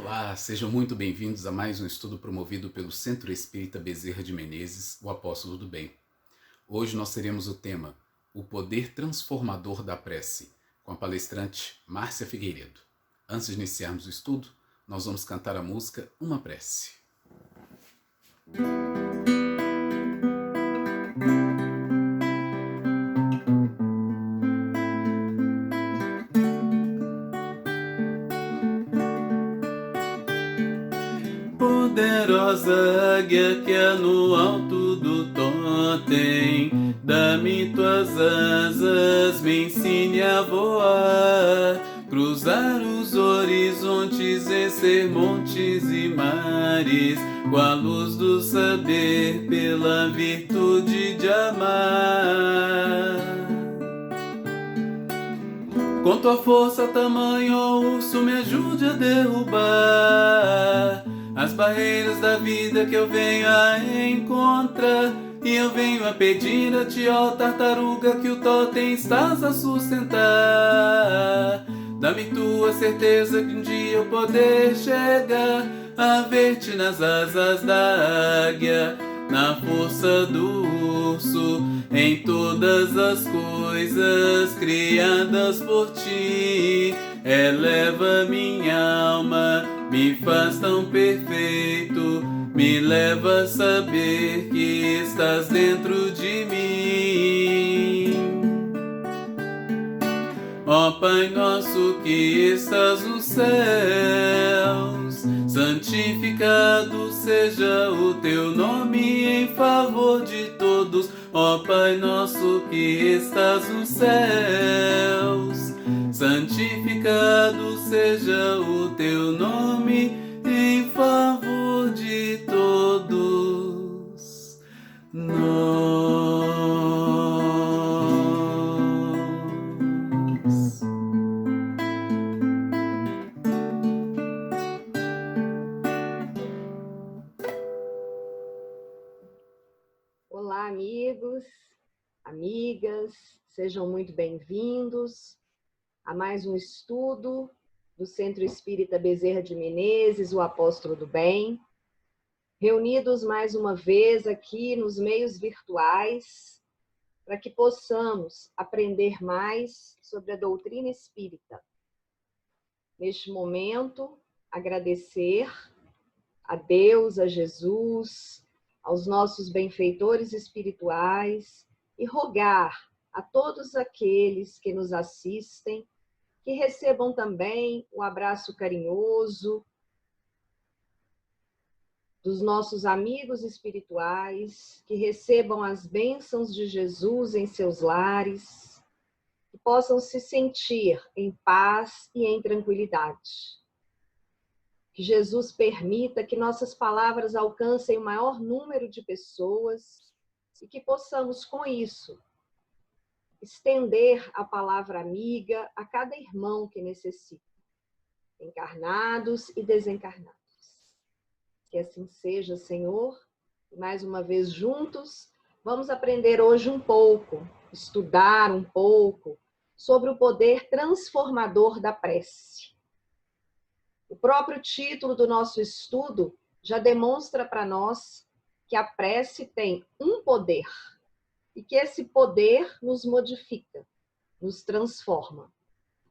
Olá, sejam muito bem-vindos a mais um estudo promovido pelo Centro Espírita Bezerra de Menezes, o Apóstolo do Bem. Hoje nós teremos o tema O Poder Transformador da Prece, com a palestrante Márcia Figueiredo. Antes de iniciarmos o estudo, nós vamos cantar a música Uma Prece. Poderosa águia que é no alto do totem, dá-me tuas asas, me ensine a voar, cruzar os horizontes, vencer montes e mares, com a luz do saber, pela virtude de amar. Com tua força tamanho, ó urso, me ajude a derrubar as barreiras da vida que eu venho a encontrar. E eu venho a pedir a ti, ó tartaruga, que o totem estás a sustentar. Dá-me tua certeza que um dia eu poder chegar a ver-te nas asas da águia, na força do urso, em todas as coisas criadas por ti. Eleva minha alma, me faz tão perfeito, me leva a saber que estás dentro de mim. Ó Pai nosso que estás nos céus, santificado seja o teu nome em favor de todos. Ó Pai nosso que estás nos céus, santificado seja o teu nome em favor de todos nós. Olá, amigos, amigas, sejam muito bem-vindos a mais um estudo do Centro Espírita Bezerra de Menezes, o Apóstolo do Bem, reunidos mais uma vez aqui nos meios virtuais, para que possamos aprender mais sobre a doutrina espírita. Neste momento, agradecer a Deus, a Jesus, aos nossos benfeitores espirituais e rogar a todos aqueles que nos assistem que recebam também o abraço carinhoso dos nossos amigos espirituais, que recebam as bênçãos de Jesus em seus lares, que possam se sentir em paz e em tranquilidade. Que Jesus permita que nossas palavras alcancem o maior número de pessoas e que possamos, com isso, estender a palavra amiga a cada irmão que necessita, encarnados e desencarnados. Que assim seja, Senhor. E mais uma vez juntos, vamos aprender hoje um pouco, estudar um pouco sobre o poder transformador da prece. O próprio título do nosso estudo já demonstra para nós que a prece tem um poder e que esse poder nos modifica, nos transforma.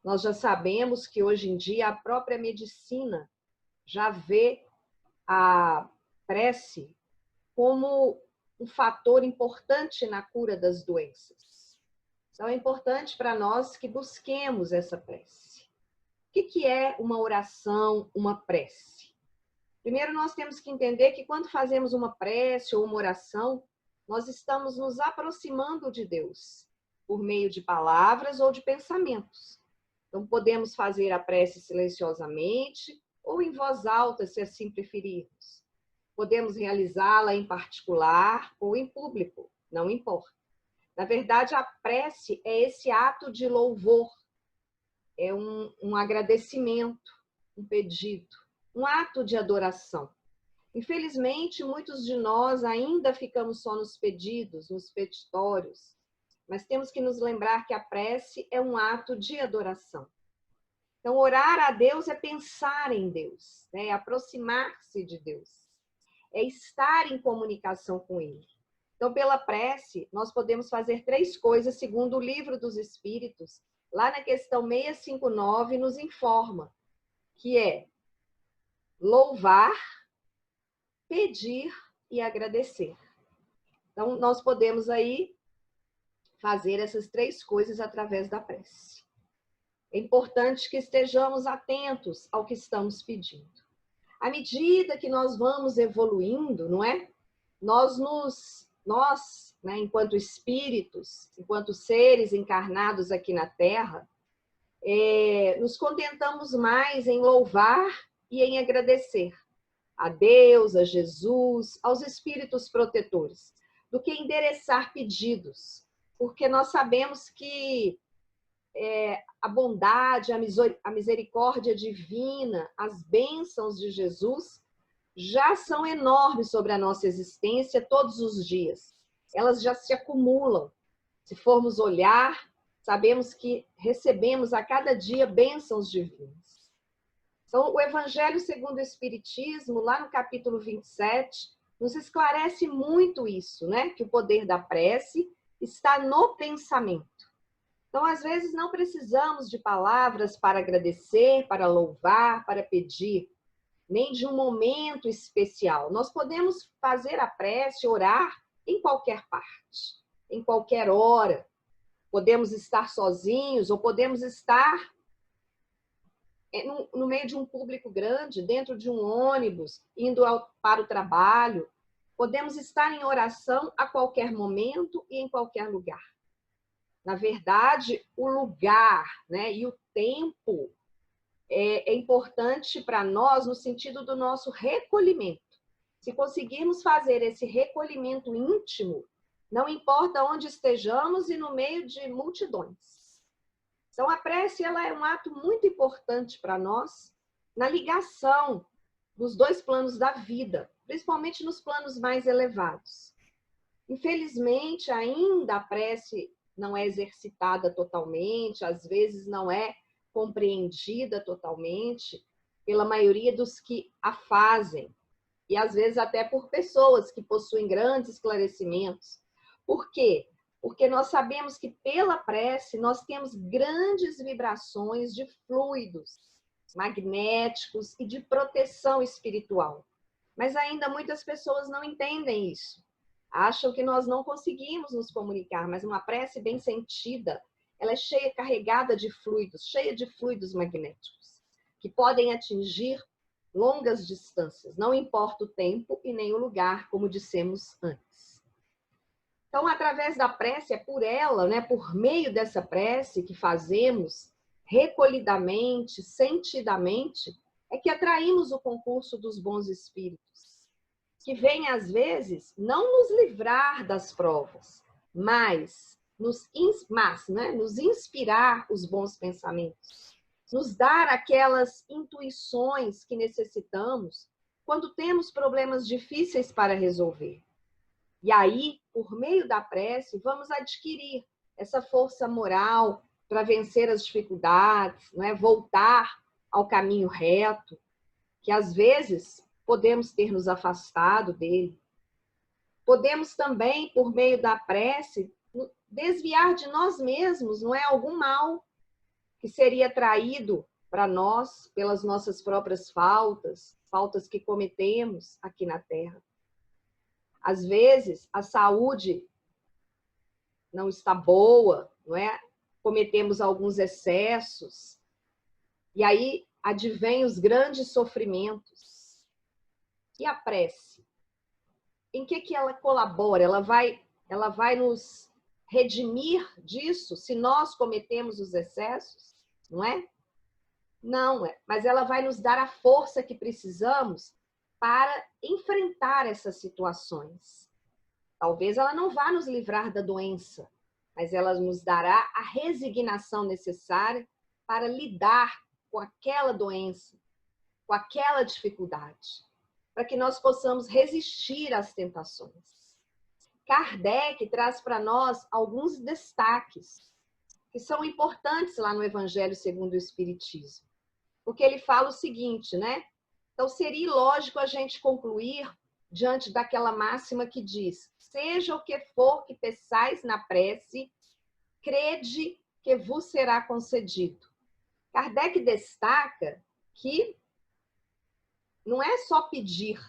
Nós já sabemos que hoje em dia a própria medicina já vê a prece como um fator importante na cura das doenças. Então é importante para nós que busquemos essa prece. O que é uma oração, uma prece? Primeiro, nós temos que entender que quando fazemos uma prece ou uma oração, nós estamos nos aproximando de Deus, por meio de palavras ou de pensamentos. Então, podemos fazer a prece silenciosamente ou em voz alta, se assim preferirmos. Podemos realizá-la em particular ou em público, não importa. Na verdade, a prece é esse ato de louvor, é um agradecimento, um pedido, um ato de adoração. Infelizmente, muitos de nós ainda ficamos só nos pedidos, nos petitórios, mas temos que nos lembrar que a prece é um ato de adoração. Então, orar a Deus é pensar em Deus, né? É aproximar-se de Deus, é estar em comunicação com Ele. Então, pela prece, nós podemos fazer 3 coisas, segundo o Livro dos Espíritos, lá na questão 659, nos informa, que é louvar, pedir e agradecer. Então, nós podemos aí fazer essas 3 coisas através da prece. É importante que estejamos atentos ao que estamos pedindo. À medida que nós vamos evoluindo, não é? Nós, né, enquanto espíritos, enquanto seres encarnados aqui na Terra, nos contentamos mais em louvar e em agradecer a Deus, a Jesus, aos espíritos protetores, do que endereçar pedidos, porque nós sabemos que a bondade, a misericórdia divina, as bênçãos de Jesus já são enormes sobre a nossa existência todos os dias. Elas já se acumulam. Se formos olhar, sabemos que recebemos a cada dia bênçãos divinas. Então, o Evangelho segundo o Espiritismo, lá no capítulo 27, nos esclarece muito isso, né? Que o poder da prece está no pensamento. Então, às vezes, não precisamos de palavras para agradecer, para louvar, para pedir, nem de um momento especial. Nós podemos fazer a prece, orar em qualquer parte, em qualquer hora. Podemos estar sozinhos ou podemos estar no meio de um público grande, dentro de um ônibus, indo para o trabalho. Podemos estar em oração a qualquer momento e em qualquer lugar. Na verdade, o lugar, né, e o tempo é importante para nós no sentido do nosso recolhimento. Se conseguirmos fazer esse recolhimento íntimo, não importa onde estejamos e no meio de multidões. Então, a prece ela é um ato muito importante para nós na ligação dos 2 planos da vida, principalmente nos planos mais elevados. Infelizmente, ainda a prece não é exercitada totalmente, às vezes não é compreendida totalmente pela maioria dos que a fazem, e às vezes até por pessoas que possuem grandes esclarecimentos. Por quê? Porque nós sabemos que pela prece nós temos grandes vibrações de fluidos magnéticos e de proteção espiritual. Mas ainda muitas pessoas não entendem isso. Acham que nós não conseguimos nos comunicar, mas uma prece bem sentida, ela é cheia, carregada de fluidos, cheia de fluidos magnéticos, que podem atingir longas distâncias, não importa o tempo e nem o lugar, como dissemos antes. Então, através da prece, é por ela, né, por meio dessa prece que fazemos recolhidamente, sentidamente, é que atraímos o concurso dos bons espíritos, que vem, às vezes, não nos livrar das provas, mas nos inspirar os bons pensamentos, nos dar aquelas intuições que necessitamos quando temos problemas difíceis para resolver. E aí, por meio da prece, vamos adquirir essa força moral para vencer as dificuldades, não é? Voltar ao caminho reto, que às vezes podemos ter nos afastado dele. Podemos também, por meio da prece, desviar de nós mesmos, não é? Algum mal que seria traído para nós pelas nossas próprias faltas que cometemos aqui na Terra. Às vezes, a saúde não está boa, não é? Cometemos alguns excessos, e aí advêm os grandes sofrimentos. E a prece? Em que ela colabora? Ela vai nos redimir disso se nós cometemos os excessos? Não é? Não é. Mas ela vai nos dar a força que precisamos para enfrentar essas situações. Talvez ela não vá nos livrar da doença, mas ela nos dará a resignação necessária para lidar com aquela doença, com aquela dificuldade, para que nós possamos resistir às tentações. Kardec traz para nós alguns destaques que são importantes lá no Evangelho segundo o Espiritismo. porque ele fala o seguinte, né? Então, seria ilógico a gente concluir diante daquela máxima que diz: seja o que for que peçais na prece, crede que vos será concedido. Kardec destaca que não é só pedir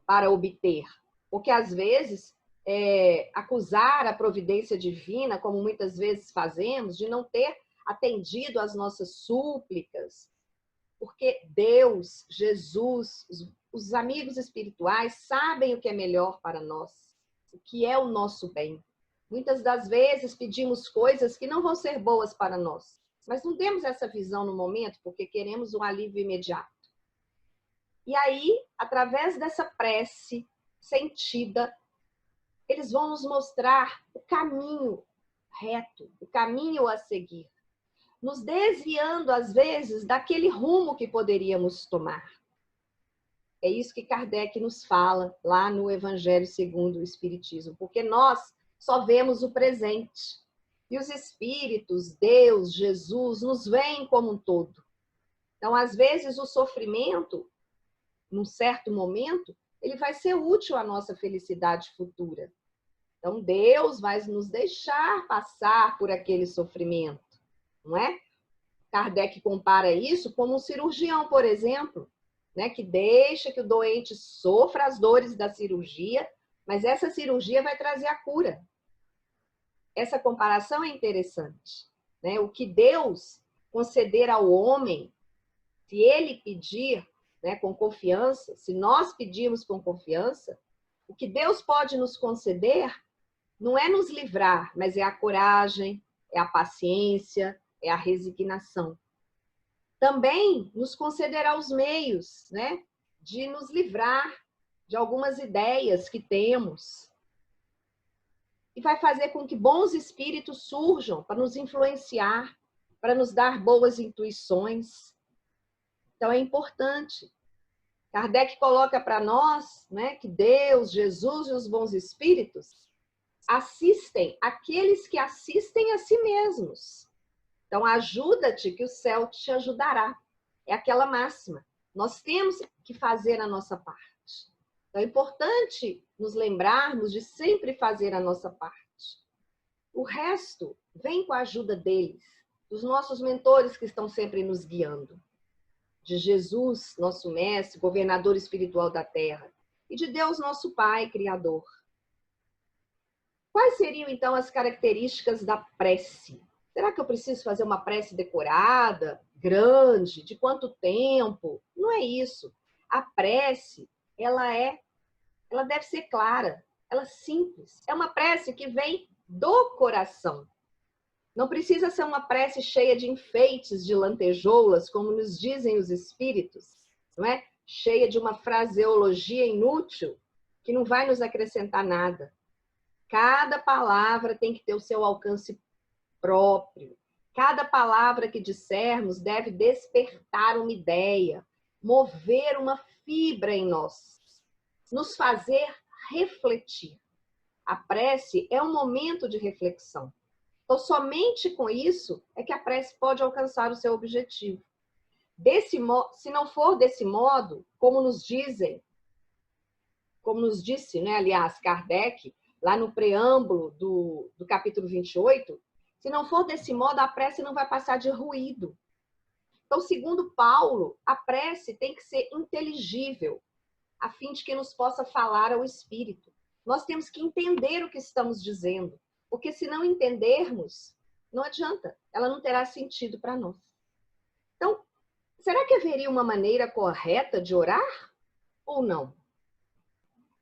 para obter, porque às vezes acusar a providência divina, como muitas vezes fazemos, de não ter atendido às nossas súplicas, porque Deus, Jesus, os amigos espirituais sabem o que é melhor para nós, o que é o nosso bem. Muitas das vezes pedimos coisas que não vão ser boas para nós, mas não temos essa visão no momento porque queremos um alívio imediato. E aí, através dessa prece sentida, eles vão nos mostrar o caminho reto, o caminho a seguir, nos desviando, às vezes, daquele rumo que poderíamos tomar. É isso que Kardec nos fala lá no Evangelho segundo o Espiritismo, porque nós só vemos o presente. E os espíritos, Deus, Jesus, nos veem como um todo. Então, às vezes, o sofrimento, num certo momento, ele vai ser útil à nossa felicidade futura. Então, Deus vai nos deixar passar por aquele sofrimento, não é? Kardec compara isso como um cirurgião, por exemplo, né, que deixa que o doente sofra as dores da cirurgia, mas essa cirurgia vai trazer a cura. Essa comparação é interessante, né? O que Deus conceder ao homem, se ele pedir, né, com confiança, se nós pedirmos com confiança, o que Deus pode nos conceder não é nos livrar, mas é a coragem, é a paciência, é a resignação. Também nos concederá os meios, né, de nos livrar de algumas ideias que temos. E vai fazer com que bons espíritos surjam para nos influenciar, para nos dar boas intuições. Então é importante. Kardec coloca para nós, né, que Deus, Jesus e os bons espíritos assistem aqueles que assistem a si mesmos. Então, ajuda-te que o céu te ajudará. É aquela máxima. Nós temos que fazer a nossa parte. Então, é importante nos lembrarmos de sempre fazer a nossa parte. O resto vem com a ajuda deles, dos nossos mentores que estão sempre nos guiando. De Jesus, nosso mestre, governador espiritual da terra. E de Deus, nosso Pai, Criador. Quais seriam, então, as características da prece? Será que eu preciso fazer uma prece decorada, grande, de quanto tempo? Não é isso. A prece, ela deve ser clara, ela é simples. É uma prece que vem do coração. Não precisa ser uma prece cheia de enfeites, de lantejoulas, como nos dizem os espíritos, não é? Cheia de uma fraseologia inútil, que não vai nos acrescentar nada. Cada palavra tem que ter o seu alcance próprio. Cada palavra que dissermos deve despertar uma ideia, mover uma fibra em nós, nos fazer refletir. A prece é um momento de reflexão. Então, somente com isso é que a prece pode alcançar o seu objetivo. Se não for desse modo, como nos disse, né, aliás, Kardec, lá no preâmbulo do capítulo 28, se não for desse modo, a prece não vai passar de ruído. Então, segundo Paulo, a prece tem que ser inteligível, a fim de que nos possa falar ao Espírito. Nós temos que entender o que estamos dizendo, porque se não entendermos, não adianta, ela não terá sentido para nós. Então, será que haveria uma maneira correta de orar ou não?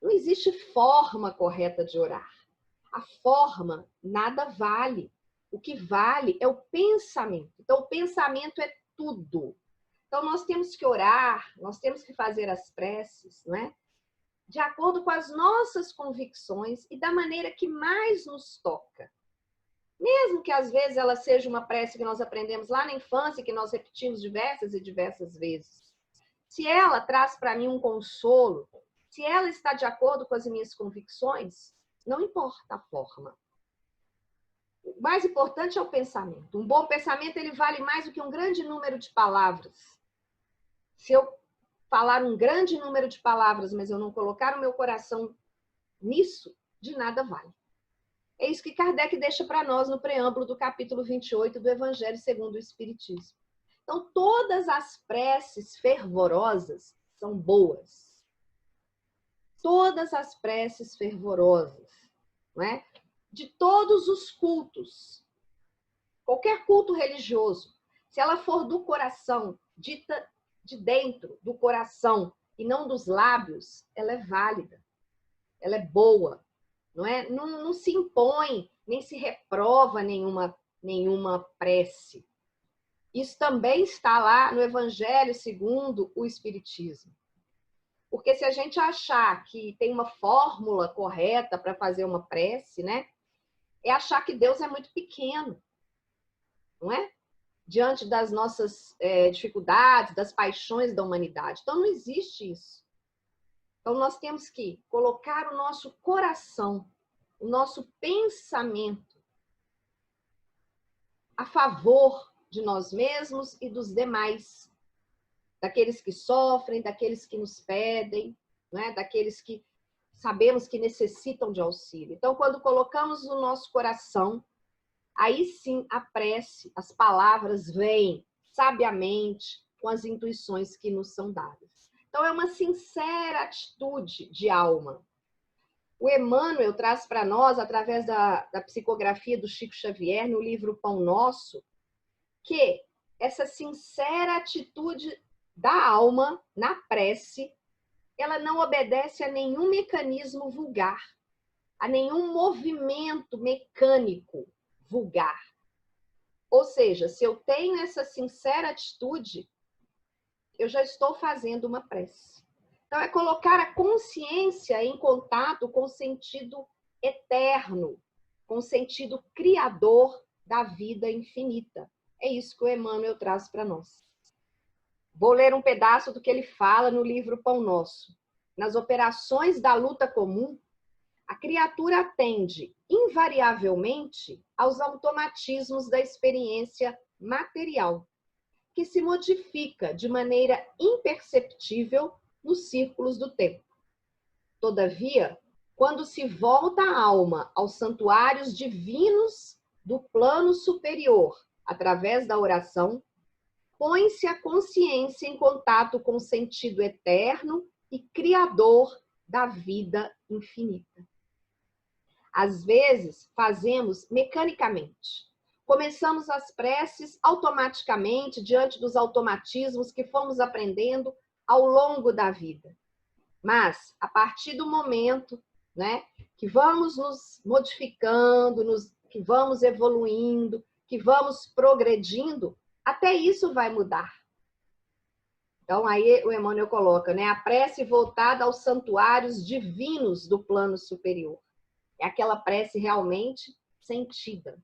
Não existe forma correta de orar. A forma nada vale. O que vale é o pensamento. Então, o pensamento é tudo. Então, nós temos que orar, nós temos que fazer as preces, não é? De acordo com as nossas convicções e da maneira que mais nos toca. Mesmo que às vezes ela seja uma prece que nós aprendemos lá na infância, que nós repetimos diversas e diversas vezes. Se ela traz para mim um consolo, se ela está de acordo com as minhas convicções, não importa a forma. O mais importante é o pensamento. Um bom pensamento, ele vale mais do que um grande número de palavras. Se eu falar um grande número de palavras, mas eu não colocar o meu coração nisso, de nada vale. É isso que Kardec deixa para nós no preâmbulo do capítulo 28 do Evangelho segundo o Espiritismo. Então, todas as preces fervorosas são boas. Todas as preces fervorosas, não é? De todos os cultos, qualquer culto religioso, se ela for do coração, dita de dentro do coração e não dos lábios, ela é válida, ela é boa, não é? Não se impõe, nem se reprova nenhuma prece. Isso também está lá no Evangelho segundo o Espiritismo. Porque se a gente achar que tem uma fórmula correta para fazer uma prece, né? É achar que Deus é muito pequeno, não é? Diante das nossas dificuldades, das paixões da humanidade. Então, não existe isso. Então, nós temos que colocar o nosso coração, o nosso pensamento a favor de nós mesmos e dos demais, daqueles que sofrem, daqueles que nos pedem, né? Daqueles que sabemos que necessitam de auxílio. Então, quando colocamos o nosso coração, aí sim a prece, as palavras vêm sabiamente com as intuições que nos são dadas. Então, é uma sincera atitude de alma. O Emmanuel traz para nós, através da psicografia do Chico Xavier, no livro Pão Nosso, que essa sincera atitude da alma na prece, ela não obedece a nenhum mecanismo vulgar, a nenhum movimento mecânico vulgar. Ou seja, se eu tenho essa sincera atitude, eu já estou fazendo uma prece. Então, é colocar a consciência em contato com o sentido eterno, com o sentido criador da vida infinita. É isso que o Emmanuel traz para nós. Vou ler um pedaço do que ele fala no livro Pão Nosso. Nas operações da luta comum, a criatura atende invariavelmente aos automatismos da experiência material, que se modifica de maneira imperceptível nos círculos do tempo. Todavia, quando se volta a alma aos santuários divinos do plano superior, através da oração, põe-se a consciência em contato com o sentido eterno e criador da vida infinita. Às vezes, fazemos mecanicamente. Começamos as preces automaticamente diante dos automatismos que fomos aprendendo ao longo da vida. Mas, a partir do momento, né, que vamos nos modificando, que vamos evoluindo, que vamos progredindo, até isso vai mudar. Então, aí o Emmanuel coloca, né, a prece voltada aos santuários divinos do plano superior. É aquela prece realmente sentida.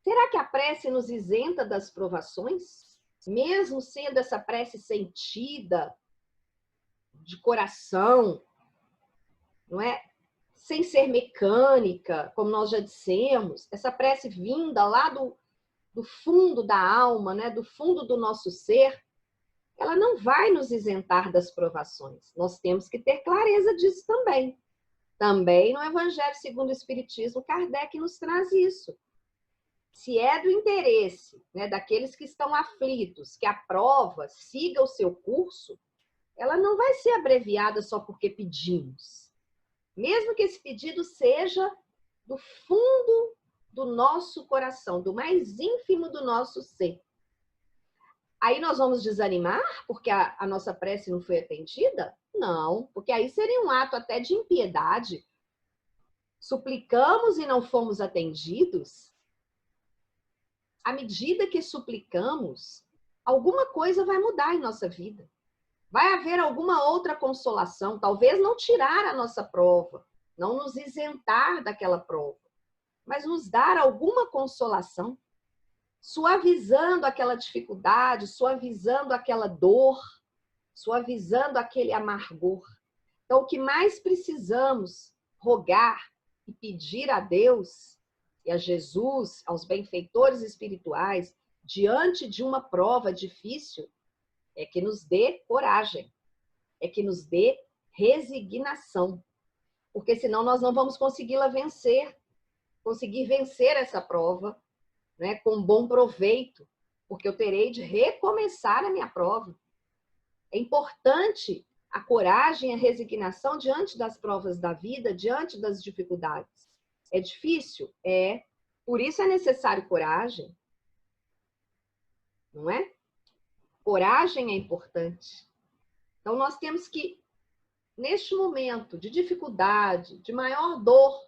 Será que a prece nos isenta das provações? Mesmo sendo essa prece sentida, de coração, não é? Sem ser mecânica, como nós já dissemos, essa prece vinda lá do fundo da alma, né? Do fundo do nosso ser, ela não vai nos isentar das provações. Nós temos que ter clareza disso também. Também no Evangelho segundo o Espiritismo, Kardec nos traz isso. Se é do interesse, né, daqueles que estão aflitos, que a prova siga o seu curso, ela não vai ser abreviada só porque pedimos. Mesmo que esse pedido seja do fundo do nosso coração, do mais ínfimo do nosso ser. Aí nós vamos desanimar porque a nossa prece não foi atendida? Não, porque aí seria um ato até de impiedade. Suplicamos e não fomos atendidos. À medida que suplicamos, alguma coisa vai mudar em nossa vida. Vai haver alguma outra consolação, talvez não tirar a nossa prova, não nos isentar daquela prova, mas nos dar alguma consolação, suavizando aquela dificuldade, suavizando aquela dor, suavizando aquele amargor. Então, o que mais precisamos rogar e pedir a Deus e a Jesus, aos benfeitores espirituais, diante de uma prova difícil, é que nos dê coragem, é que nos dê resignação, porque senão nós não vamos conseguir vencer essa prova, né, com bom proveito, porque eu terei de recomeçar a minha prova. É importante a coragem, a resignação diante das provas da vida, diante das dificuldades. É difícil? É. Por isso é necessário coragem. Não é? Coragem é importante. Então, nós temos que, neste momento de dificuldade, de maior dor,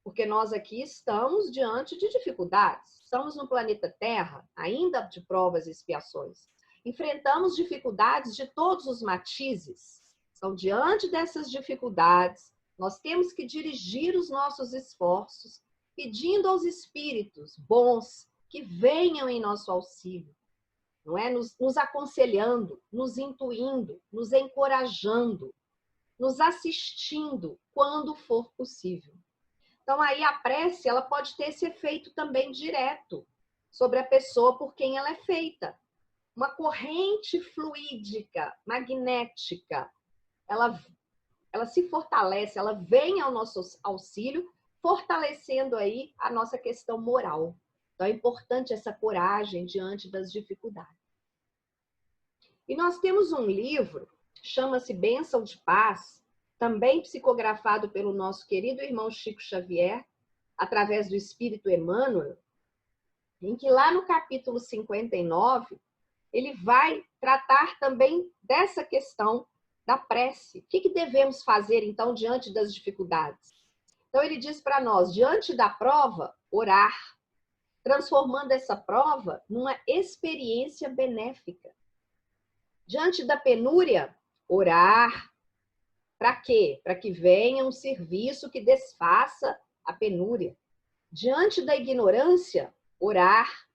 porque nós aqui estamos diante de dificuldades. Estamos no planeta Terra, ainda de provas e expiações. Enfrentamos dificuldades de todos os matizes. Então, diante dessas dificuldades, nós temos que dirigir os nossos esforços, pedindo aos espíritos bons que venham em nosso auxílio, não é? Nos aconselhando, nos intuindo, nos encorajando, nos assistindo quando for possível. Então, aí a prece, ela pode ter esse efeito também direto sobre a pessoa por quem ela é feita. Uma corrente fluídica, magnética, ela se fortalece, ela vem ao nosso auxílio, fortalecendo aí a nossa questão moral. Então, é importante essa coragem diante das dificuldades. E nós temos um livro, chama-se Bênção de Paz, também psicografado pelo nosso querido irmão Chico Xavier, através do Espírito Emmanuel, em que lá no capítulo 59, ele vai tratar também dessa questão da prece. O que devemos fazer, então, diante das dificuldades? Então, ele diz para nós, diante da prova, orar, transformando essa prova numa experiência benéfica. Diante da penúria, orar. Para quê? Para que venha um serviço que desfaça a penúria. Diante da ignorância, orar.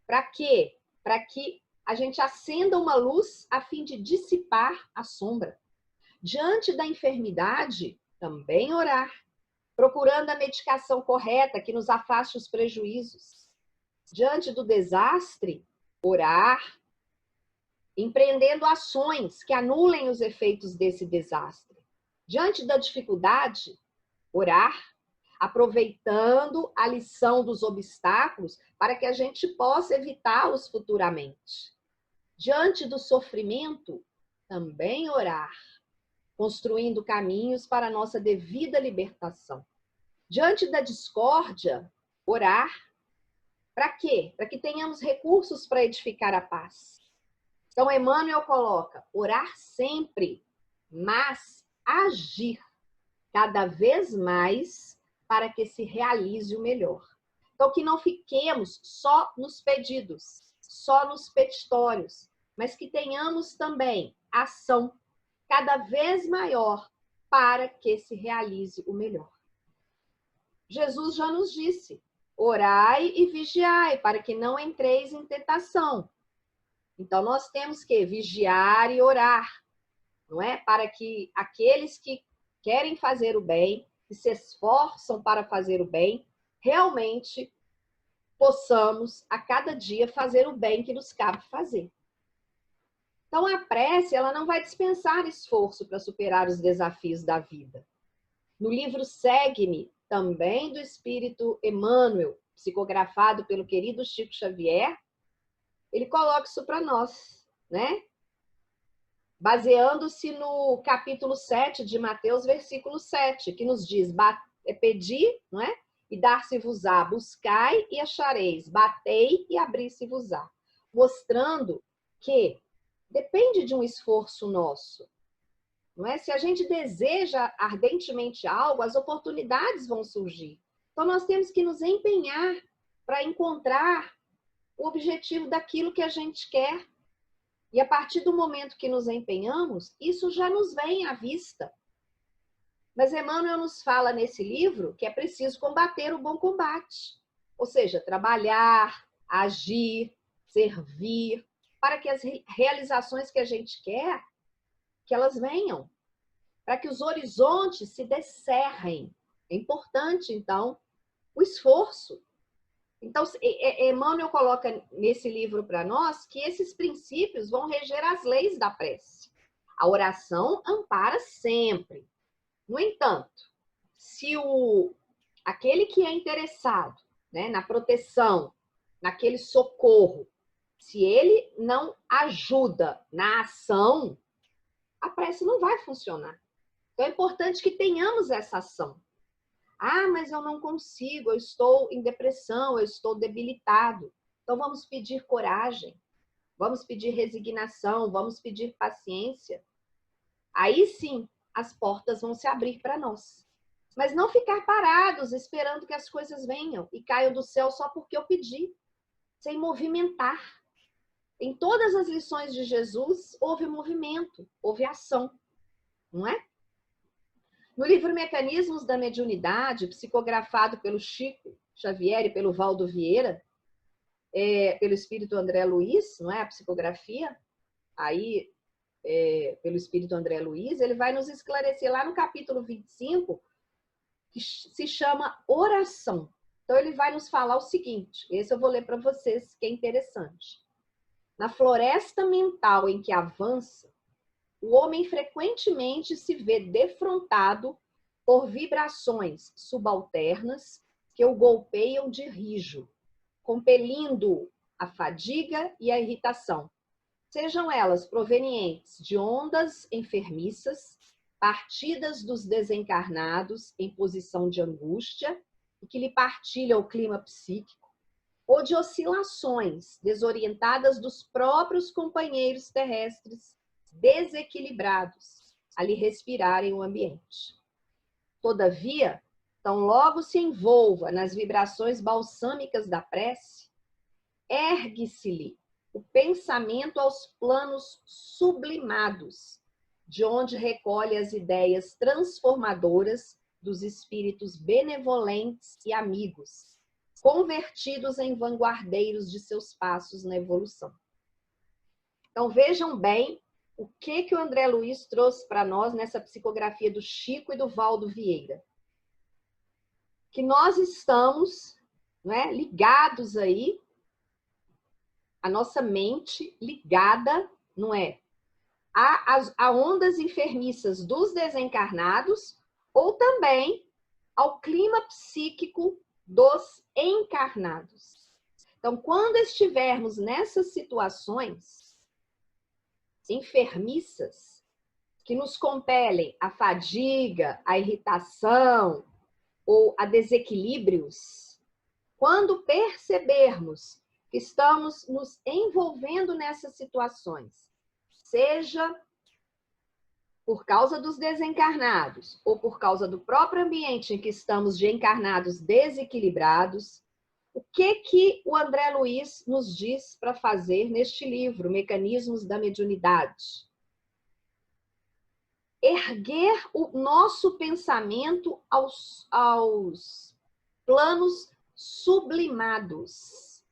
Para quê? Para que a gente acenda uma luz a fim de dissipar a sombra. Diante da enfermidade, também orar, procurando a medicação correta que nos afaste os prejuízos. Diante do desastre, orar, empreendendo ações que anulem os efeitos desse desastre. Diante da dificuldade, orar, aproveitando a lição dos obstáculos para que a gente possa evitá-los futuramente. Diante do sofrimento, também orar, construindo caminhos para a nossa devida libertação. Diante da discórdia, orar. Para quê? Para que tenhamos recursos para edificar a paz. Então, Emmanuel coloca, orar sempre, mas agir cada vez mais para que se realize o melhor. Então, que não fiquemos só nos pedidos, só nos petitórios, mas que tenhamos também ação cada vez maior para que se realize o melhor. Jesus já nos disse, orai e vigiai para que não entreis em tentação. Então, nós temos que vigiar e orar, não é? Para que aqueles que querem fazer o bem, que se esforçam para fazer o bem, realmente possamos, a cada dia, fazer o bem que nos cabe fazer. Então, a prece, ela não vai dispensar esforço para superar os desafios da vida. No livro Segue-me, também do Espírito Emmanuel, psicografado pelo querido Chico Xavier, ele coloca isso para nós, né? Baseando-se no capítulo 7 de Mateus, versículo 7, que nos diz, pedir, não é? E dar-se-vos-á, buscai e achareis, batei e abrir-se-vos-á. Mostrando que depende de um esforço nosso, não é? Se a gente deseja ardentemente algo, as oportunidades vão surgir. Então, nós temos que nos empenhar para encontrar o objetivo daquilo que a gente quer. E a partir do momento que nos empenhamos, isso já nos vem à vista. Mas Emmanuel nos fala nesse livro que é preciso combater o bom combate. Ou seja, trabalhar, agir, servir, para que as realizações que a gente quer, que elas venham. Para que os horizontes se descerrem. É importante, então, o esforço. Então, Emmanuel coloca nesse livro para nós que esses princípios vão reger as leis da prece. A oração ampara sempre. No entanto, se aquele que é interessado, né, na proteção, naquele socorro, se ele não ajuda na ação, a prece não vai funcionar. Então é importante que tenhamos essa ação. Ah, mas eu não consigo, eu estou em depressão, eu estou debilitado. Então vamos pedir coragem, vamos pedir resignação, vamos pedir paciência. Aí sim, as portas vão se abrir para nós. Mas não ficar parados esperando que as coisas venham e caiam do céu só porque eu pedi, sem movimentar. Em todas as lições de Jesus, houve movimento, houve ação, não é? No livro Mecanismos da Mediunidade, psicografado pelo Chico Xavier e pelo Valdo Vieira, pelo espírito André Luiz, não é? A psicografia, aí, pelo espírito André Luiz, ele vai nos esclarecer lá no capítulo 25, que se chama oração. Então, ele vai nos falar o seguinte, esse eu vou ler para vocês, que é interessante. Na floresta mental em que avança, o homem frequentemente se vê defrontado por vibrações subalternas que o golpeiam de rijo, compelindo a fadiga e a irritação, sejam elas provenientes de ondas enfermiças, partidas dos desencarnados em posição de angústia e que lhe partilham o clima psíquico, ou de oscilações desorientadas dos próprios companheiros terrestres desequilibrados a lhe respirarem o ambiente. Todavia, tão logo se envolva nas vibrações balsâmicas da prece, ergue-se-lhe o pensamento aos planos sublimados, de onde recolhe as ideias transformadoras dos espíritos benevolentes e amigos, convertidos em vanguardeiros de seus passos na evolução. Então, vejam bem o que o André Luiz trouxe para nós nessa psicografia do Chico e do Valdo Vieira. Que nós estamos, né, ligados aí, a nossa mente ligada, não é, a ondas enfermiças dos desencarnados ou também ao clima psíquico dos encarnados. Então, quando estivermos nessas situações enfermiças que nos compelem à fadiga, à irritação ou a desequilíbrios, quando percebermos que estamos nos envolvendo nessas situações, seja por causa dos desencarnados ou por causa do próprio ambiente em que estamos de encarnados desequilibrados, o que o André Luiz nos diz para fazer neste livro, Mecanismos da Mediunidade? Erguer o nosso pensamento aos planos sublimados.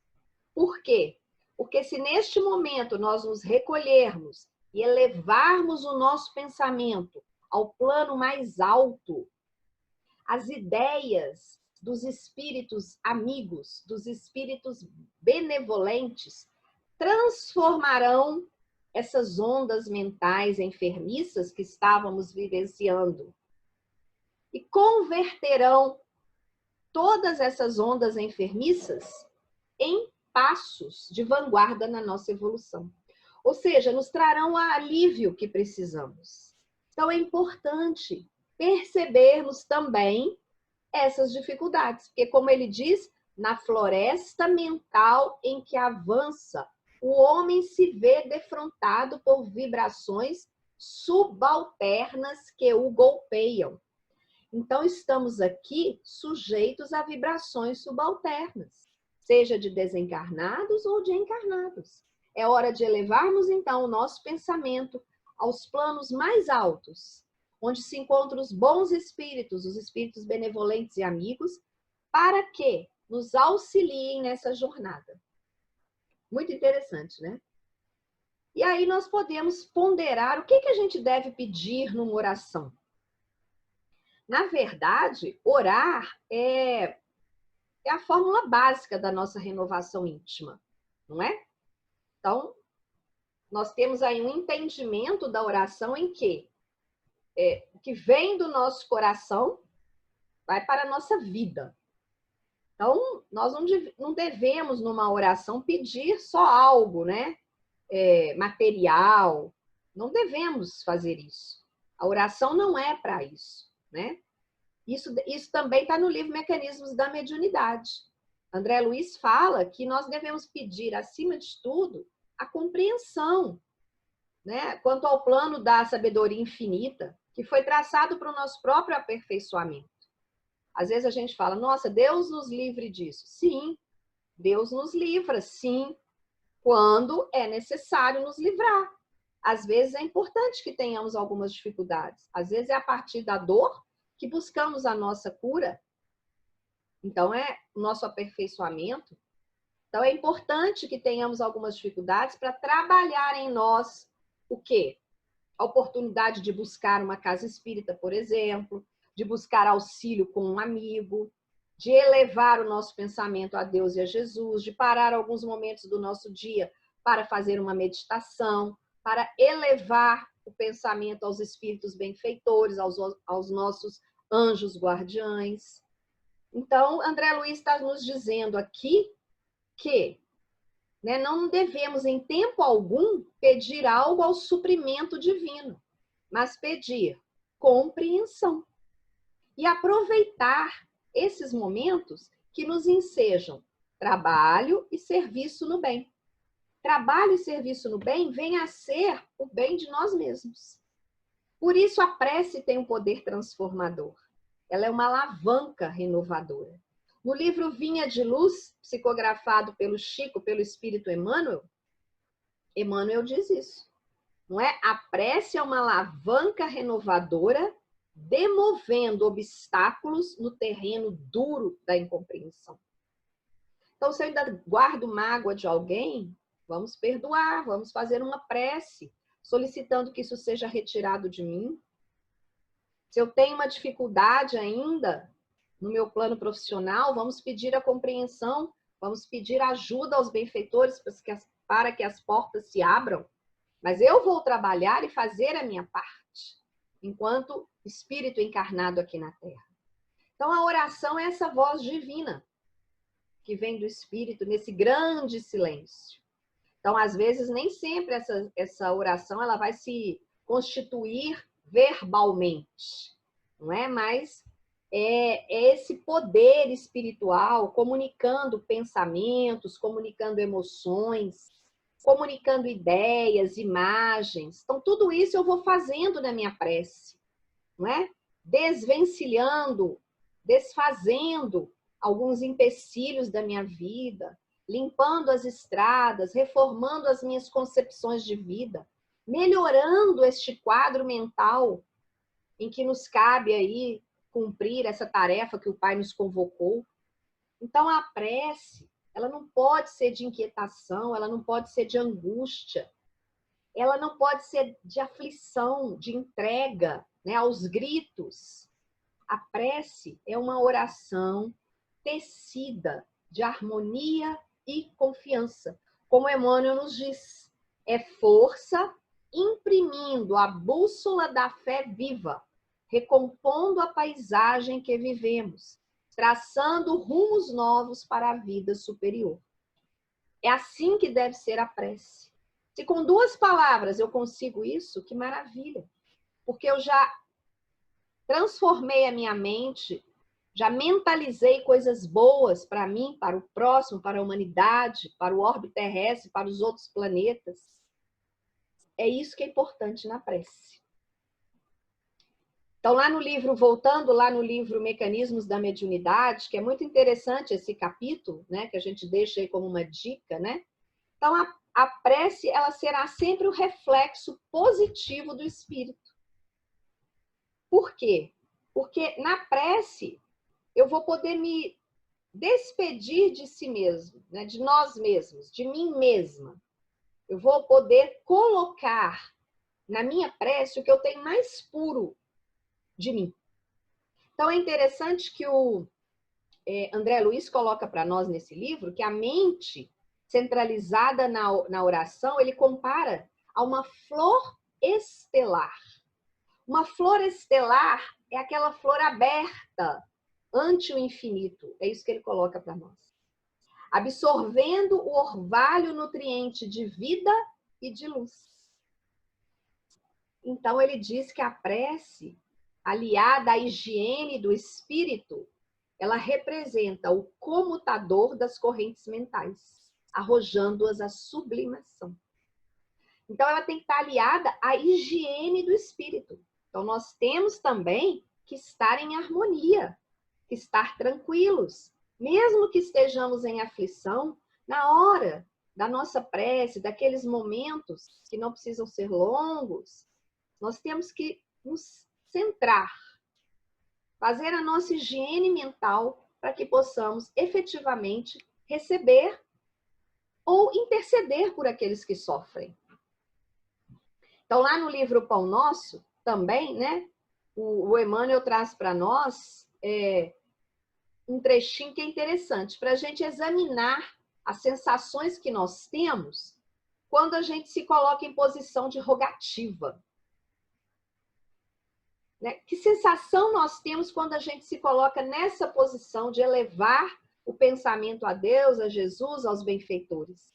Por quê? Porque se neste momento nós nos recolhermos e elevarmos o nosso pensamento ao plano mais alto, as ideias dos espíritos amigos, dos espíritos benevolentes, transformarão essas ondas mentais enfermiças que estávamos vivenciando e converterão todas essas ondas enfermiças em passos de vanguarda na nossa evolução. Ou seja, nos trarão o alívio que precisamos. Então, é importante percebermos também essas dificuldades, porque, como ele diz, na floresta mental em que avança, o homem se vê defrontado por vibrações subalternas que o golpeiam. Então, estamos aqui sujeitos a vibrações subalternas, seja de desencarnados ou de encarnados. É hora de elevarmos, então, o nosso pensamento aos planos mais altos, onde se encontram os bons espíritos, os espíritos benevolentes e amigos, para que nos auxiliem nessa jornada. Muito interessante, né? E aí nós podemos ponderar o que a gente deve pedir numa oração. Na verdade, orar é é a fórmula básica da nossa renovação íntima, não é? Então, nós temos aí um entendimento da oração em que o que vem do nosso coração vai para a nossa vida. Então, nós não devemos, numa oração, pedir só algo, né? Material. Não devemos fazer isso. A oração não é para isso, né? Isso também está no livro Mecanismos da Mediunidade. André Luiz fala que nós devemos pedir, acima de tudo, a compreensão, né? Quanto ao plano da sabedoria infinita, que foi traçado para o nosso próprio aperfeiçoamento. Às vezes a gente fala, nossa, Deus nos livre disso. Sim, Deus nos livra, sim, quando é necessário nos livrar. Às vezes é importante que tenhamos algumas dificuldades. Às vezes é a partir da dor que buscamos a nossa cura. Então, é o nosso aperfeiçoamento. Então, é importante que tenhamos algumas dificuldades para trabalhar em nós o quê? A oportunidade de buscar uma casa espírita, por exemplo, de buscar auxílio com um amigo, de elevar o nosso pensamento a Deus e a Jesus, de parar alguns momentos do nosso dia para fazer uma meditação, para elevar o pensamento aos espíritos benfeitores, aos nossos anjos guardiães. Então, André Luiz está nos dizendo aqui que, né, não devemos, em tempo algum, pedir algo ao suprimento divino, mas pedir compreensão e aproveitar esses momentos que nos ensejam trabalho e serviço no bem. Trabalho e serviço no bem vem a ser o bem de nós mesmos. Por isso a prece tem um poder transformador. Ela é uma alavanca renovadora. No livro Vinha de Luz, psicografado pelo Chico, pelo Espírito Emmanuel, Emmanuel diz isso. Não é? A prece é uma alavanca renovadora, demovendo obstáculos no terreno duro da incompreensão. Então, se eu ainda guardo mágoa de alguém, vamos perdoar, vamos fazer uma prece, solicitando que isso seja retirado de mim. Se eu tenho uma dificuldade ainda no meu plano profissional, vamos pedir a compreensão, vamos pedir ajuda aos benfeitores para que as portas se abram. Mas eu vou trabalhar e fazer a minha parte, enquanto espírito encarnado aqui na Terra. Então, a oração é essa voz divina que vem do espírito nesse grande silêncio. Então, às vezes, nem sempre essa oração ela vai se constituir verbalmente, não é? Mas é esse poder espiritual comunicando pensamentos, comunicando emoções, comunicando ideias, imagens. Então, tudo isso eu vou fazendo na minha prece, não é? Desvencilhando, desfazendo alguns empecilhos da minha vida, limpando as estradas, reformando as minhas concepções de vida, melhorando este quadro mental em que nos cabe aí cumprir essa tarefa que o Pai nos convocou. Então, a prece, ela não pode ser de inquietação, ela não pode ser de angústia, ela não pode ser de aflição, de entrega, né, aos gritos. A prece é uma oração tecida de harmonia e confiança. Como Emmanuel nos diz, é força imprimindo a bússola da fé viva, recompondo a paisagem que vivemos, traçando rumos novos para a vida superior. É assim que deve ser a prece. Se com 2 palavras eu consigo isso, que maravilha! Porque eu já transformei a minha mente, já mentalizei coisas boas para mim, para o próximo, para a humanidade, para o orbe terrestre, para os outros planetas. É isso que é importante na prece. Então, voltando lá no livro Mecanismos da Mediunidade, que é muito interessante esse capítulo, né, que a gente deixa aí como uma dica, né? Então, a prece, ela será sempre o reflexo positivo do espírito. Por quê? Porque na prece, eu vou poder me despedir de si mesmo, né, de nós mesmos, de mim mesma. Eu vou poder colocar na minha prece o que eu tenho mais puro de mim. Então, é interessante que o André Luiz coloca para nós nesse livro que a mente centralizada na oração, ele compara a uma flor estelar. Uma flor estelar é aquela flor aberta ante o infinito. É isso que ele coloca para nós. Absorvendo o orvalho nutriente de vida e de luz. Então, ele diz que a prece, aliada à higiene do espírito, ela representa o comutador das correntes mentais, arrojando-as à sublimação. Então, ela tem que estar aliada à higiene do espírito. Então, nós temos também que estar em harmonia, que estar tranquilos. Mesmo que estejamos em aflição, na hora da nossa prece, daqueles momentos que não precisam ser longos, nós temos que nos centrar, fazer a nossa higiene mental para que possamos efetivamente receber ou interceder por aqueles que sofrem. Então, lá no livro Pão Nosso, também, né, o Emmanuel traz para nós um trechinho que é interessante, para a gente examinar as sensações que nós temos quando a gente se coloca em posição de rogativa. Né? Que sensação nós temos quando a gente se coloca nessa posição de elevar o pensamento a Deus, a Jesus, aos benfeitores?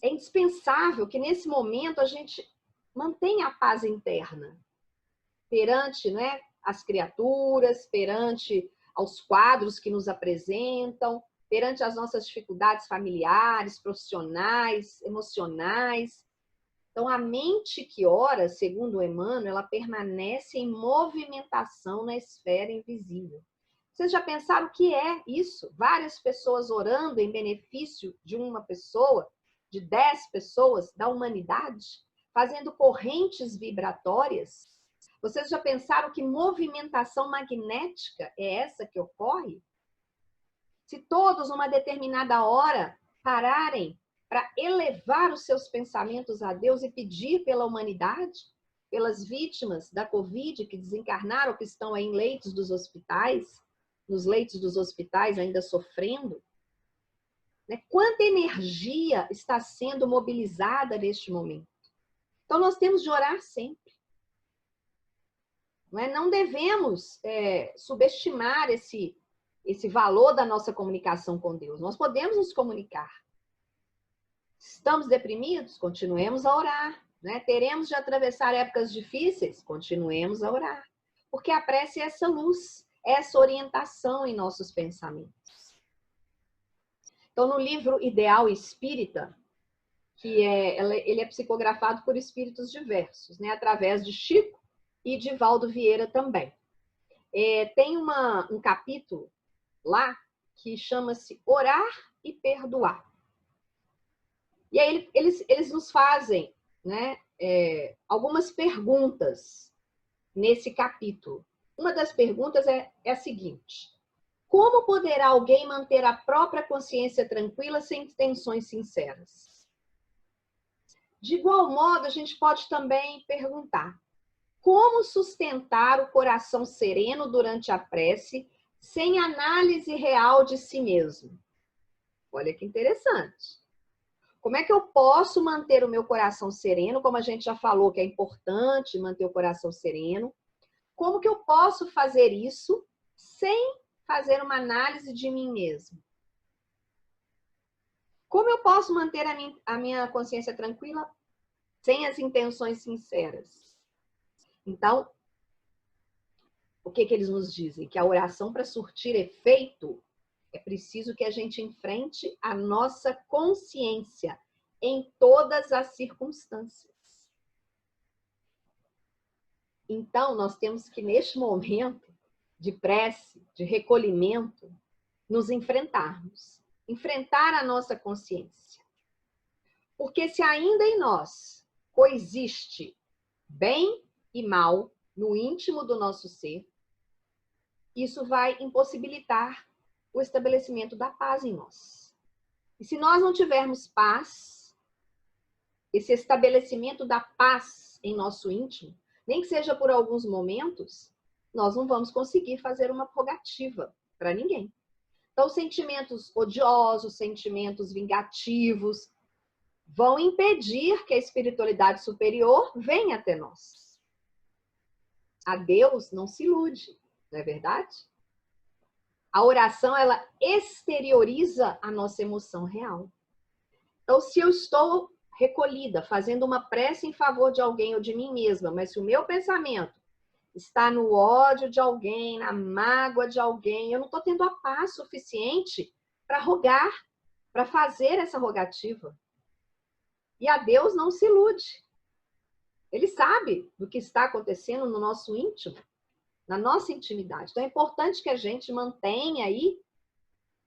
É indispensável que nesse momento a gente mantenha a paz interna perante, né, as criaturas, perante aos quadros que nos apresentam, perante as nossas dificuldades familiares, profissionais, emocionais. Então, a mente que ora, segundo Emmanuel, ela permanece em movimentação na esfera invisível. Vocês já pensaram o que é isso? Várias pessoas orando em benefício de uma pessoa, de 10 pessoas da humanidade, fazendo correntes vibratórias. Vocês já pensaram que movimentação magnética é essa que ocorre? Se todos, numa determinada hora, pararem para elevar os seus pensamentos a Deus e pedir pela humanidade, pelas vítimas da Covid que desencarnaram, que estão aí em leitos dos hospitais, nos leitos dos hospitais ainda sofrendo, né? Quanta energia está sendo mobilizada neste momento? Então, nós temos de orar sempre. Não devemos subestimar esse valor da nossa comunicação com Deus. Nós podemos nos comunicar. Estamos deprimidos? Continuemos a orar. Né? Teremos de atravessar épocas difíceis? Continuemos a orar. Porque a prece é essa luz, essa orientação em nossos pensamentos. Então, no livro Ideal Espírita, ele é psicografado por espíritos diversos, né? Através de Chico e de Valdo Vieira também. Tem um capítulo lá que chama-se Orar e Perdoar. E aí eles nos fazem, né, algumas perguntas nesse capítulo. Uma das perguntas é a seguinte: como poderá alguém manter a própria consciência tranquila sem intenções sinceras? De igual modo, a gente pode também perguntar: como sustentar o coração sereno durante a prece sem análise real de si mesmo? Olha que interessante. Como é que eu posso manter o meu coração sereno? Como a gente já falou que é importante manter o coração sereno. Como que eu posso fazer isso sem fazer uma análise de mim mesmo? Como eu posso manter a minha consciência tranquila sem as intenções sinceras? Então, o que eles nos dizem? Que a oração, para surtir efeito, é preciso que a gente enfrente a nossa consciência em todas as circunstâncias. Então, nós temos que, neste momento de prece, de recolhimento, nos enfrentarmos. Enfrentar a nossa consciência. Porque se ainda em nós coexiste bem e mal no íntimo do nosso ser, isso vai impossibilitar o estabelecimento da paz em nós. E se nós não tivermos paz, esse estabelecimento da paz em nosso íntimo, nem que seja por alguns momentos, nós não vamos conseguir fazer uma rogativa para ninguém. Então, sentimentos odiosos, sentimentos vingativos, vão impedir que a espiritualidade superior venha até nós. A Deus não se ilude, não é verdade? A oração, ela exterioriza a nossa emoção real. Então, se eu estou recolhida, fazendo uma prece em favor de alguém ou de mim mesma, mas se o meu pensamento está no ódio de alguém, na mágoa de alguém, eu não estou tendo a paz suficiente para rogar, para fazer essa rogativa. E a Deus não se ilude. Ele sabe do que está acontecendo no nosso íntimo, na nossa intimidade. Então é importante que a gente mantenha aí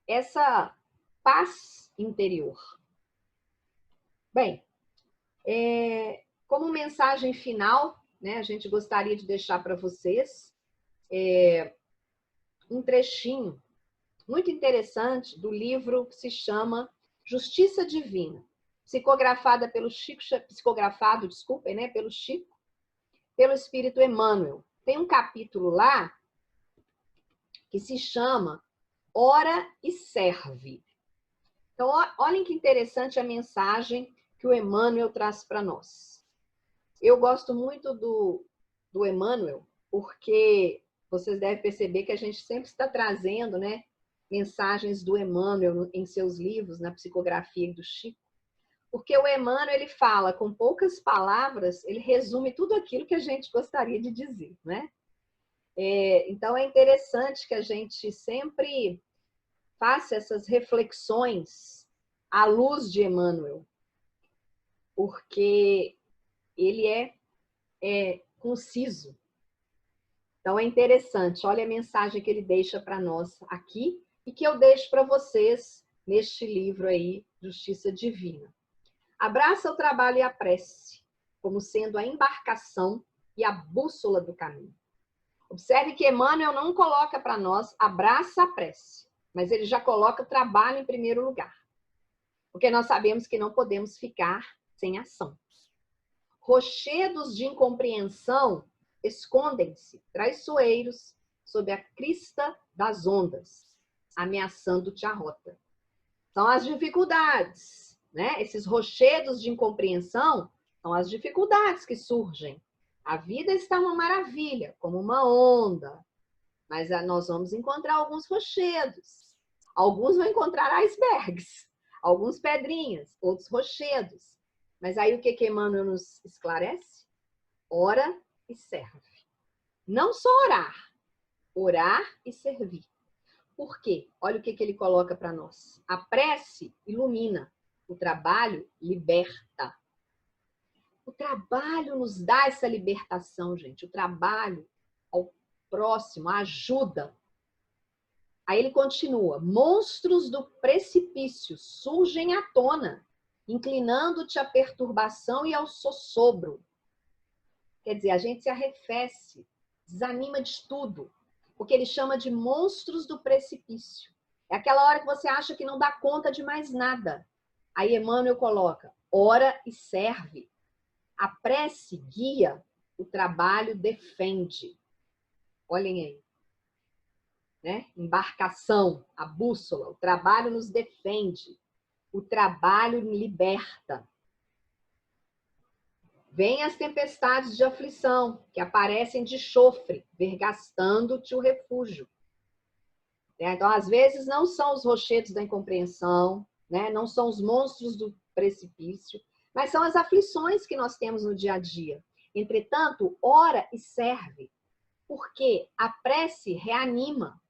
essa paz interior. Bem, como mensagem final, né, a gente gostaria de deixar para vocês um trechinho muito interessante do livro que se chama Justiça Divina, psicografado pelo Chico, pelo Espírito Emmanuel. Tem um capítulo lá que se chama Ora e Serve. Então, olhem que interessante a mensagem que o Emmanuel traz para nós. Eu gosto muito do Emmanuel, porque vocês devem perceber que a gente sempre está trazendo, né, mensagens do Emmanuel em seus livros, na psicografia do Chico. Porque o Emmanuel, ele fala com poucas palavras, ele resume tudo aquilo que a gente gostaria de dizer, né? Então, é interessante que a gente sempre faça essas reflexões à luz de Emmanuel, porque ele é conciso. Então, é interessante. Olha a mensagem que ele deixa para nós aqui e que eu deixo para vocês neste livro aí, Justiça Divina. Abraça o trabalho e a prece, como sendo a embarcação e a bússola do caminho. Observe que Emmanuel não coloca para nós abraça a prece, mas ele já coloca o trabalho em primeiro lugar. Porque nós sabemos que não podemos ficar sem ação. Rochedos de incompreensão escondem-se traiçoeiros sob a crista das ondas, ameaçando-te a rota. São as dificuldades, né? Esses rochedos de incompreensão são as dificuldades que surgem. A vida está uma maravilha, como uma onda, mas nós vamos encontrar alguns rochedos. Alguns vão encontrar icebergs, alguns pedrinhas, outros rochedos. Mas aí o que Emmanuel nos esclarece? Ora e serve. Não só orar e servir. Por quê? Olha o que ele coloca para nós. A prece ilumina, o trabalho liberta. O trabalho nos dá essa libertação, gente. O trabalho ao próximo, a ajuda. Aí ele continua. Monstros do precipício surgem à tona, inclinando-te à perturbação e ao sossobro. Quer dizer, a gente se arrefece, desanima de tudo, porque ele chama de monstros do precipício. É aquela hora que você acha que não dá conta de mais nada. Aí Emmanuel coloca, ora e serve. A prece guia, o trabalho defende. Olhem aí. Né? Embarcação, a bússola, o trabalho nos defende. O trabalho liberta. Vêm as tempestades de aflição, que aparecem de chofre, vergastando-te o refúgio. Então, às vezes, não são os rochedos da incompreensão, né? Não são os monstros do precipício, mas são as aflições que nós temos no dia a dia. Entretanto, ora e serve, porque a prece reanima,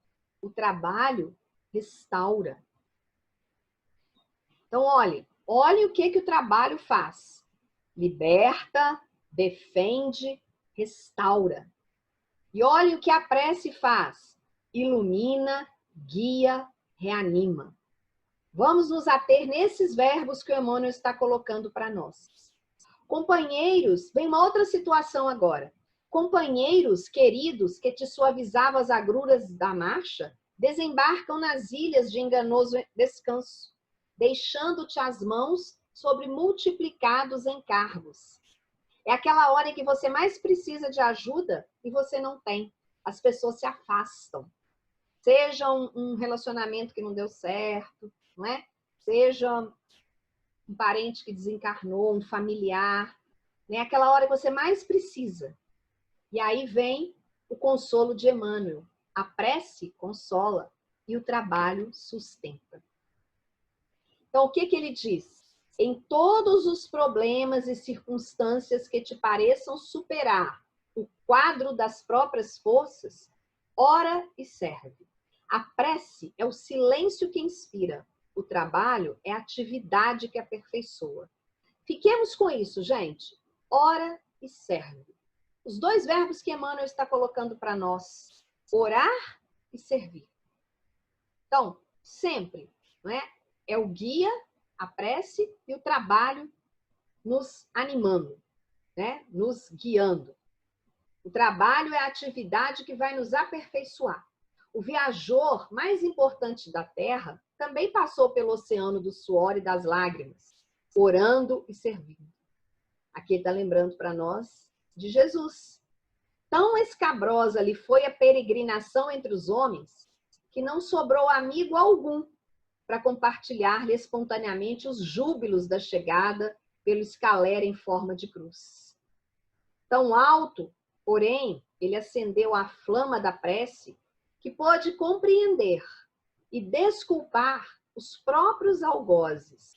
o trabalho restaura. Então, olhe o que o trabalho faz. Liberta, defende, restaura. E olhe o que a prece faz. Ilumina, guia, reanima. Vamos nos ater nesses verbos que o Emmanuel está colocando para nós. Companheiros, vem uma outra situação agora. Companheiros queridos que te suavizavam as agruras da marcha, desembarcam nas ilhas de enganoso descanso, deixando-te as mãos sobre multiplicados encargos. É aquela hora em que você mais precisa de ajuda e você não tem. As pessoas se afastam. Seja um relacionamento que não deu certo, não é? Seja um parente que desencarnou, um familiar, né? Aquela hora que você mais precisa. E aí vem o consolo de Emmanuel. A prece consola e o trabalho sustenta. Então, o que ele diz? Em todos os problemas e circunstâncias que te pareçam superar o quadro das próprias forças, ora e serve. A prece é o silêncio que inspira. O trabalho é a atividade que aperfeiçoa. Fiquemos com isso, gente. Ora e serve. Os dois verbos que Emmanuel está colocando para nós. Orar e servir. Então, sempre, não é? É o guia, a prece e o trabalho nos animando, né? Nos guiando. O trabalho é a atividade que vai nos aperfeiçoar. O viajor mais importante da Terra também passou pelo oceano do suor e das lágrimas, orando e servindo. Aqui ele está lembrando para nós de Jesus. Tão escabrosa lhe foi a peregrinação entre os homens que não sobrou amigo algum para compartilhar-lhe espontaneamente os júbilos da chegada pelo escalera em forma de cruz. Tão alto, porém, ele acendeu a flama da prece que pôde compreender e desculpar os próprios algozes.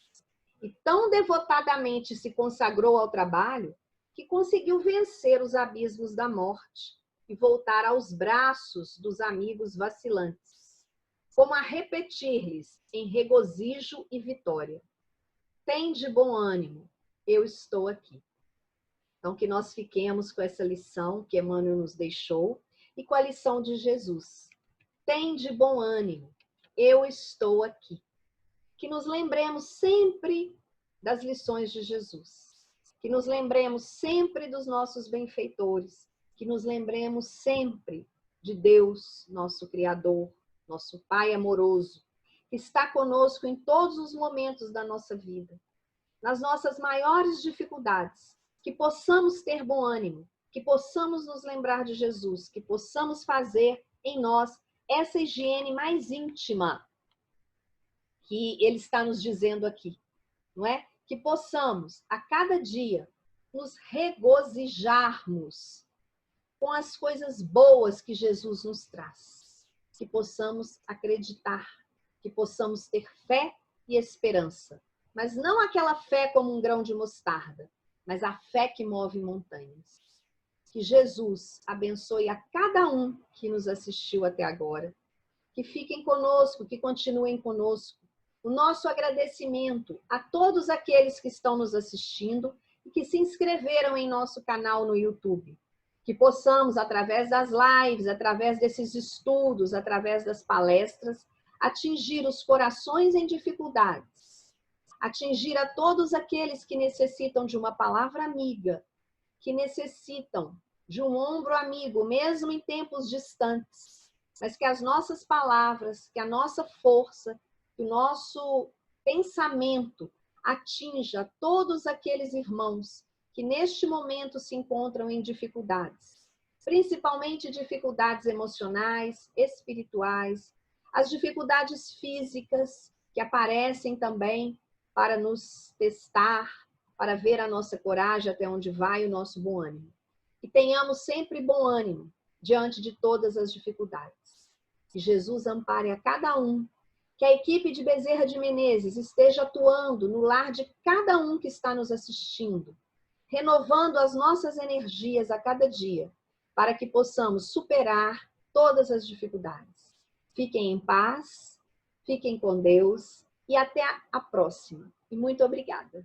E tão devotadamente se consagrou ao trabalho que conseguiu vencer os abismos da morte e voltar aos braços dos amigos vacilantes, como a repetir-lhes em regozijo e vitória: tende bom ânimo, eu estou aqui. Então, que nós fiquemos com essa lição que Emmanuel nos deixou e com a lição de Jesus. Tende bom ânimo, eu estou aqui. Que nos lembremos sempre das lições de Jesus. Que nos lembremos sempre dos nossos benfeitores. Que nos lembremos sempre de Deus, nosso Criador, nosso Pai amoroso, que está conosco em todos os momentos da nossa vida. Nas nossas maiores dificuldades, que possamos ter bom ânimo, que possamos nos lembrar de Jesus, que possamos fazer em nós essa higiene mais íntima que ele está nos dizendo aqui, não é? Que possamos, a cada dia, nos regozijarmos com as coisas boas que Jesus nos traz. Que possamos acreditar, que possamos ter fé e esperança. Mas não aquela fé como um grão de mostarda, mas a fé que move montanhas. Que Jesus abençoe a cada um que nos assistiu até agora. Que fiquem conosco, que continuem conosco. O nosso agradecimento a todos aqueles que estão nos assistindo e que se inscreveram em nosso canal no YouTube. Que possamos, através das lives, através desses estudos, através das palestras, atingir os corações em dificuldades. Atingir a todos aqueles que necessitam de uma palavra amiga, que necessitam de um ombro amigo, mesmo em tempos distantes, mas que as nossas palavras, que a nossa força, que o nosso pensamento atinja todos aqueles irmãos que neste momento se encontram em dificuldades, principalmente dificuldades emocionais, espirituais, as dificuldades físicas que aparecem também para nos testar, para ver a nossa coragem até onde vai o nosso bom ânimo. Que tenhamos sempre bom ânimo diante de todas as dificuldades. Que Jesus ampare a cada um. Que a equipe de Bezerra de Menezes esteja atuando no lar de cada um que está nos assistindo, renovando as nossas energias a cada dia, para que possamos superar todas as dificuldades. Fiquem em paz, fiquem com Deus e até a próxima. E muito obrigada.